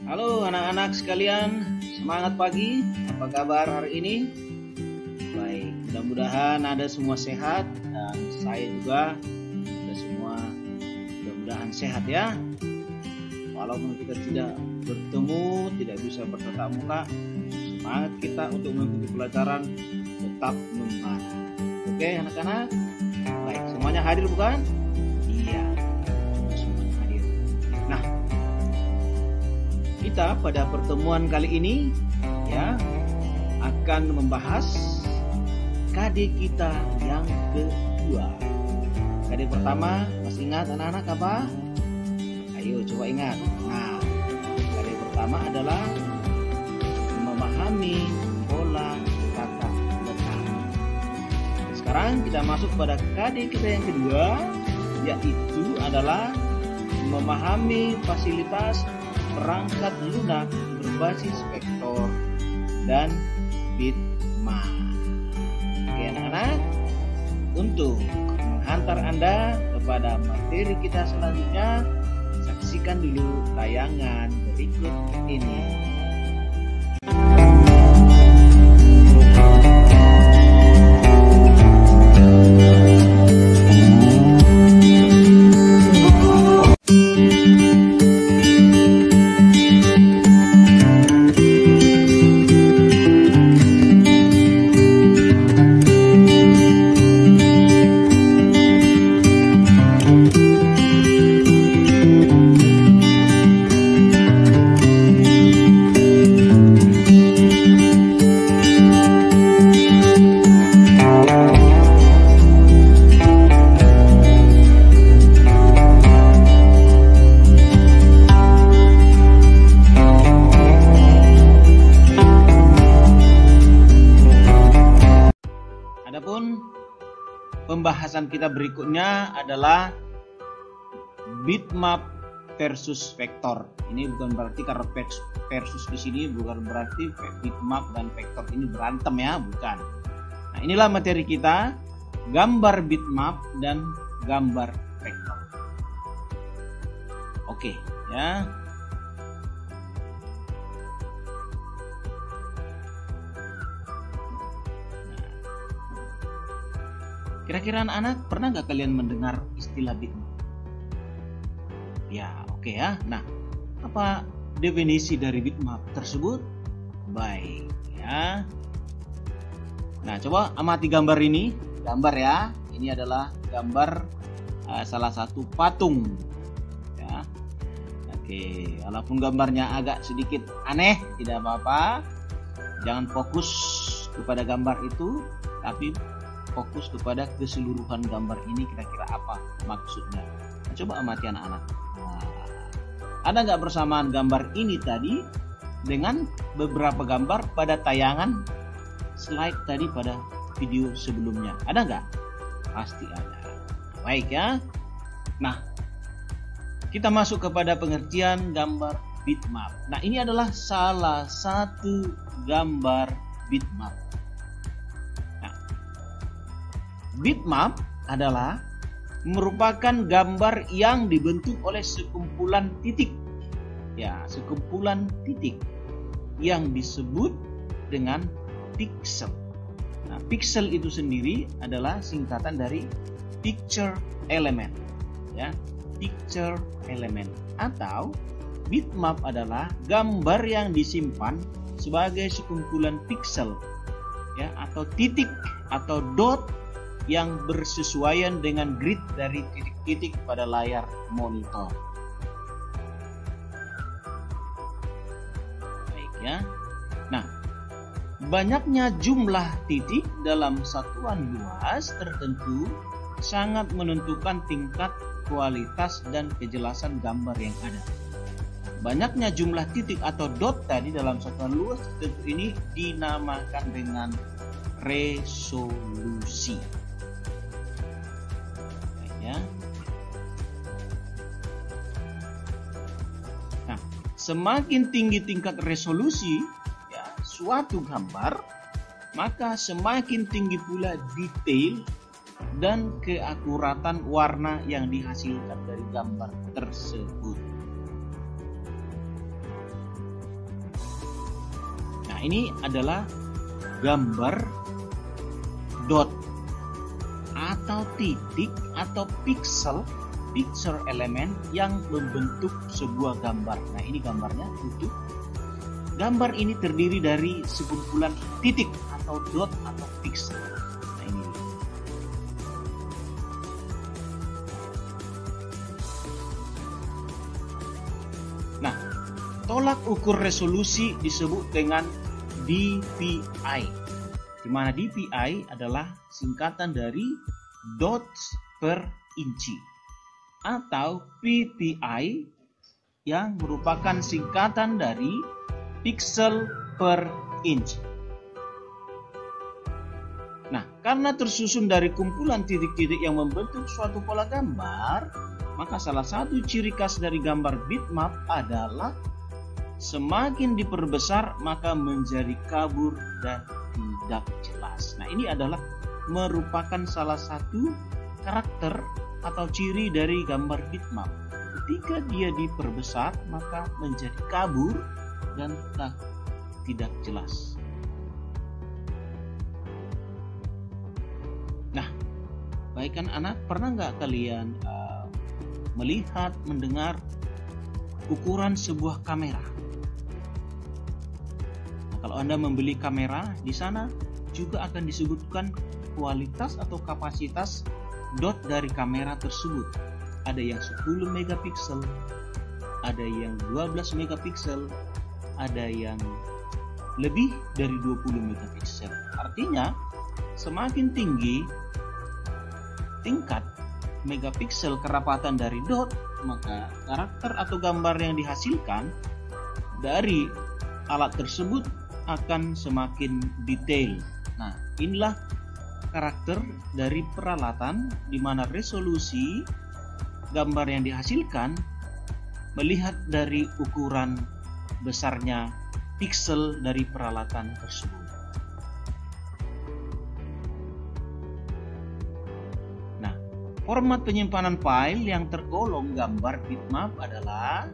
Halo anak-anak sekalian, semangat pagi. Apa kabar hari ini? Baik, mudah-mudahan Anda semua sehat dan saya juga kita semua mudah-mudahan sehat ya. Walaupun kita tidak bertemu, tidak bisa bertatap muka, semangat kita untuk mengikuti pelajaran tetap membara. Oke anak-anak? Baik, semuanya hadir bukan? Iya, semuanya hadir. Nah, kita pada pertemuan kali ini ya akan membahas KD kita yang kedua. KD pertama masih ingat anak-anak apa? Ayo coba ingat. Nah, KD pertama adalah memahami pola kata letak. Sekarang kita masuk pada KD kita yang kedua, yaitu adalah memahami fasilitas perangkat lunak berbasis vektor dan bitmap. Oke anak-anak, untuk menghantar Anda kepada materi kita selanjutnya, saksikan dulu tayangan berikut ini. Pembahasan kita berikutnya adalah bitmap versus vektor. Ini bukan berarti karena versus di sini bukan berarti bitmap dan vektor ini berantem ya, bukan. Nah, inilah materi kita, gambar bitmap dan gambar vektor. Oke, ya. Kira-kira anak-anak pernah nggak kalian mendengar istilah bitmap? Ya, oke ya. Nah, apa definisi dari bitmap tersebut? Baik, ya. Nah, coba amati gambar ini. Gambar ya. Ini adalah gambar salah satu patung. Ya. Oke, walaupun gambarnya agak sedikit aneh, tidak apa-apa. Jangan fokus kepada gambar itu, tapi fokus kepada keseluruhan gambar ini, kira-kira apa maksudnya. Nah, coba amati anak-anak. Nah, ada nggak bersamaan gambar ini tadi dengan beberapa gambar pada tayangan slide tadi pada video sebelumnya? Ada nggak? Pasti ada. Baik ya. Nah, kita masuk kepada pengertian gambar bitmap. Nah, ini adalah salah satu gambar bitmap. Bitmap adalah merupakan gambar yang dibentuk oleh sekumpulan titik. Ya, sekumpulan titik yang disebut dengan pixel. Nah, pixel itu sendiri adalah singkatan dari picture element. Ya, picture element atau bitmap adalah gambar yang disimpan sebagai sekumpulan pixel ya, atau titik atau dot yang bersesuaian dengan grid dari titik-titik pada layar monitor. Baik ya. Nah, banyaknya jumlah titik dalam satuan luas tertentu sangat menentukan tingkat kualitas dan kejelasan gambar yang ada. Banyaknya jumlah titik atau dot tadi dalam satuan luas tertentu ini dinamakan dengan resolusi. Ya. Nah, semakin tinggi tingkat resolusi ya, suatu gambar, maka semakin tinggi pula detail dan keakuratan warna yang dihasilkan dari gambar tersebut. ini adalah gambar dot atau titik atau pixel element yang membentuk sebuah gambar. Nah, ini gambarnya utuh. Gambar ini terdiri dari sekumpulan titik atau dot atau pixel. Nah, ini. Nah, tolak ukur resolusi disebut dengan DPI, di mana DPI adalah singkatan dari dots per inci, atau PPI yang merupakan singkatan dari pixel per inch. Nah, karena tersusun dari kumpulan titik-titik yang membentuk suatu pola gambar, maka salah satu ciri khas dari gambar bitmap adalah semakin diperbesar maka menjadi kabur dan tidak jelas. Nah, ini adalah merupakan salah satu karakter atau ciri dari gambar bitmap. Ketika dia diperbesar maka menjadi kabur dan tidak jelas. Nah, baik kan anak, pernah nggak kalian melihat, mendengar ukuran sebuah kamera? Nah, kalau Anda membeli kamera, di sana juga akan disebutkan kualitas atau kapasitas dot dari kamera tersebut. Ada yang 10 megapiksel, ada yang 12 megapiksel, ada yang lebih dari 20 megapiksel. Artinya, semakin tinggi tingkat megapiksel kerapatan dari dot, maka karakter atau gambar yang dihasilkan dari alat tersebut akan semakin detail. Nah, inilah karakter dari peralatan di mana resolusi gambar yang dihasilkan melihat dari ukuran besarnya piksel dari peralatan tersebut. Nah, format penyimpanan file yang tergolong gambar bitmap adalah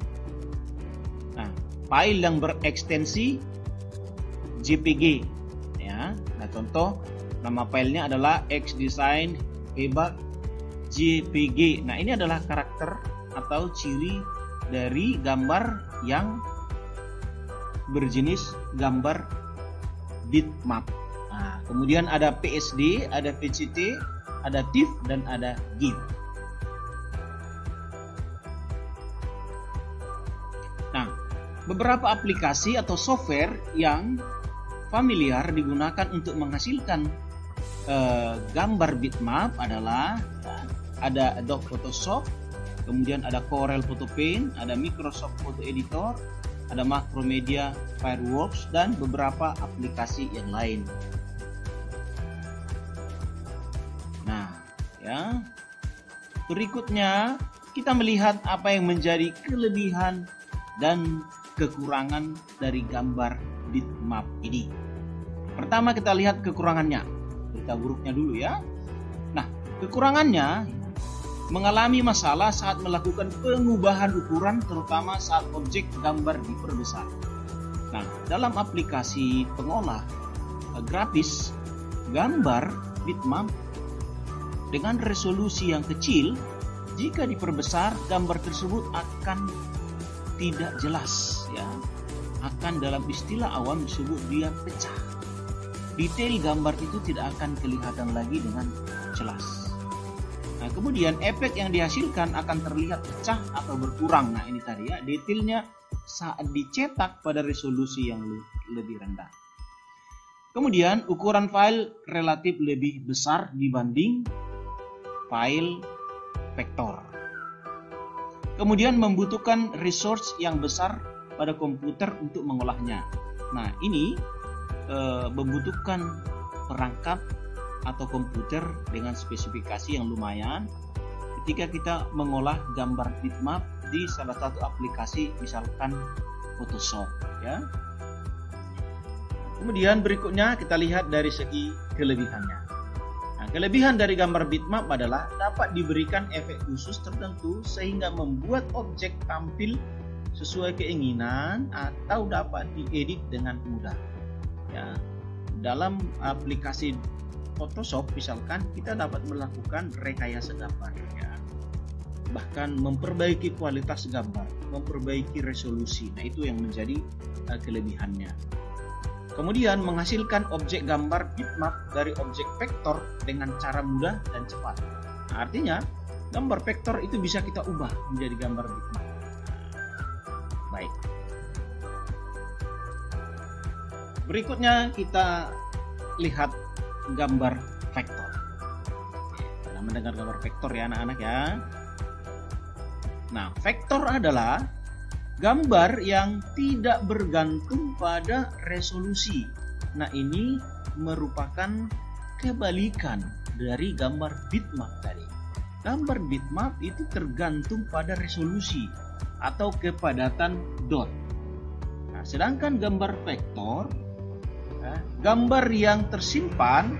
file yang berekstensi JPG. Ya, nah contoh nama filenya adalah xdesign hebat JPG. Nah, ini adalah karakter atau ciri dari gambar yang berjenis gambar bitmap. Nah, kemudian ada PSD, ada VCT, ada TIFF, dan ada GIF. Nah, beberapa aplikasi atau software yang familiar digunakan untuk menghasilkan gambar bitmap adalah ada Adobe Photoshop, kemudian ada Corel Photo Paint, ada Microsoft Photo Editor, ada Macromedia Fireworks, dan beberapa aplikasi yang lain. Nah, ya, berikutnya kita melihat apa yang menjadi kelebihan dan kekurangan dari gambar bitmap ini. Pertama, kita lihat kekurangannya. Berita buruknya dulu ya. Nah, kekurangannya mengalami masalah saat melakukan pengubahan ukuran, terutama saat objek gambar diperbesar. Nah, dalam aplikasi pengolah grafis gambar bitmap dengan resolusi yang kecil, jika diperbesar gambar tersebut akan tidak jelas, ya. Akan dalam istilah awam disebut dia pecah. Detail gambar itu tidak akan kelihatan lagi dengan jelas. Nah, kemudian efek yang dihasilkan akan terlihat pecah atau berkurang. Nah, ini tadi ya, detailnya saat dicetak pada resolusi yang lebih rendah. Kemudian ukuran file relatif lebih besar dibanding file vektor. Kemudian membutuhkan resource yang besar pada komputer untuk mengolahnya. Nah, ini membutuhkan perangkat atau komputer dengan spesifikasi yang lumayan ketika kita mengolah gambar bitmap di salah satu aplikasi, misalkan Photoshop, ya. Kemudian berikutnya kita lihat dari segi kelebihannya. Nah, kelebihan dari gambar bitmap adalah dapat diberikan efek khusus tertentu sehingga membuat objek tampil sesuai keinginan atau dapat diedit dengan mudah. ya, dalam aplikasi Photoshop misalkan kita dapat melakukan rekayasa gambar, ya, bahkan memperbaiki kualitas gambar, memperbaiki resolusi. Nah, itu yang menjadi kelebihannya. Kemudian menghasilkan objek gambar bitmap dari objek vektor dengan cara mudah dan cepat. Nah, artinya gambar vektor itu bisa kita ubah menjadi gambar bitmap. Baik. Berikutnya kita lihat gambar vektor. Kita mendengar gambar vektor ya anak-anak ya. Nah, vektor adalah gambar yang tidak bergantung pada resolusi. Nah, ini merupakan kebalikan dari gambar bitmap tadi. Gambar bitmap itu tergantung pada resolusi atau kepadatan dot. Nah, sedangkan gambar vektor, gambar yang tersimpan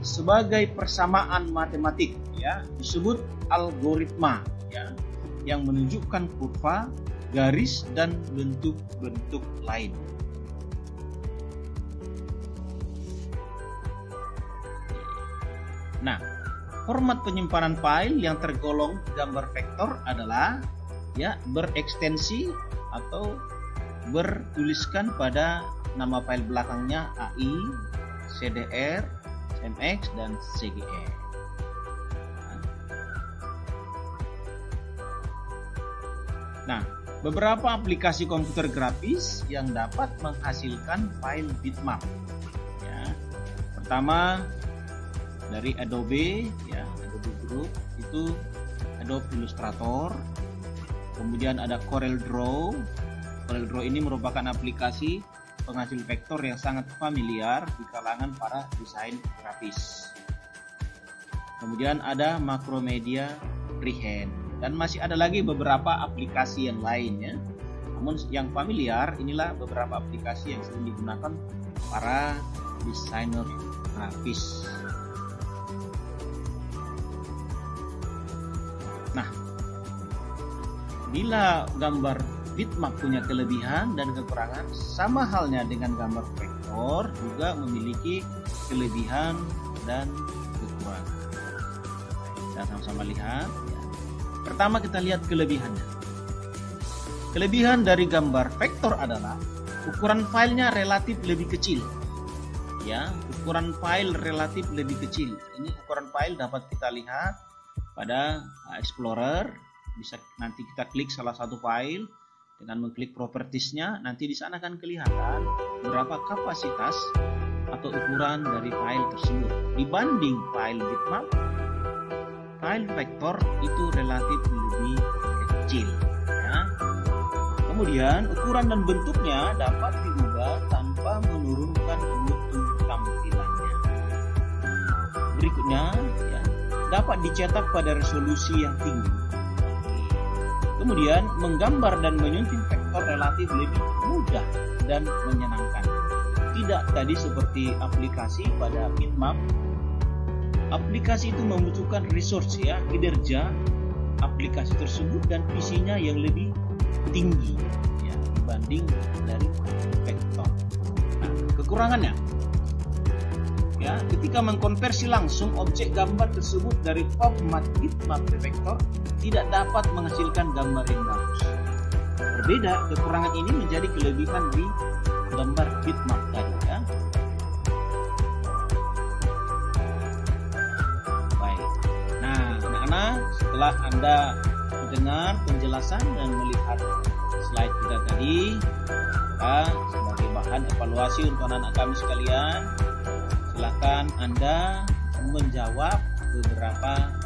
sebagai persamaan matematik, ya, disebut algoritma, ya, yang menunjukkan kurva, garis, dan bentuk-bentuk lain. Nah, format penyimpanan file yang tergolong gambar vektor adalah, ya, berekstensi atau bertuliskan pada nama file belakangnya AI, CDR, CMX, dan CGE. Nah, beberapa aplikasi komputer grafis yang dapat menghasilkan file bitmap. Ya, pertama dari Adobe, ya, Adobe Group itu Adobe Illustrator. Kemudian ada Corel Draw. Corel Draw ini merupakan aplikasi penghasil vektor yang sangat familiar di kalangan para desain grafis. Kemudian ada Macromedia Freehand, dan masih ada lagi beberapa aplikasi yang lainnya. Namun yang familiar inilah beberapa aplikasi yang sering digunakan para desainer grafis. Nah, bila gambar bitmap punya kelebihan dan kekurangan, sama halnya dengan gambar vektor juga memiliki kelebihan dan kekurangan. Kita sama-sama lihat. Ya. Pertama kita lihat kelebihannya. Kelebihan dari gambar vektor adalah ukuran filenya relatif lebih kecil. Ya, ukuran file relatif lebih kecil. Ini ukuran file dapat kita lihat pada Explorer. Bisa nanti kita klik salah satu file. Dengan mengklik propertiesnya, nanti di sana akan kelihatan berapa kapasitas atau ukuran dari file tersebut. Dibanding file bitmap, file vektor itu relatif lebih kecil. Ya. Kemudian ukuran dan bentuknya dapat diubah tanpa menurunkan mutu tampilannya. Berikutnya, ya, dapat dicetak pada resolusi yang tinggi. Kemudian menggambar dan menyunting vektor relatif lebih mudah dan menyenangkan. Tidak tadi seperti aplikasi pada bitmap. Aplikasi itu membutuhkan resource, ya, kinerja aplikasi tersebut dan visinya yang lebih tinggi, ya, dibanding dari vektor. Nah, kekurangannya, ya, ketika mengkonversi langsung objek gambar tersebut dari format bitmap ke vektor, tidak dapat menghasilkan gambar yang bagus. Berbeda, kekurangan ini menjadi kelebihan di gambar bitmap tadi, ya. Baik. Nah, anak-anak, setelah Anda mendengar penjelasan dan melihat slide kita tadi, maka sebagai bahan evaluasi untuk anak-anak kami sekalian, silakan Anda menjawab beberapa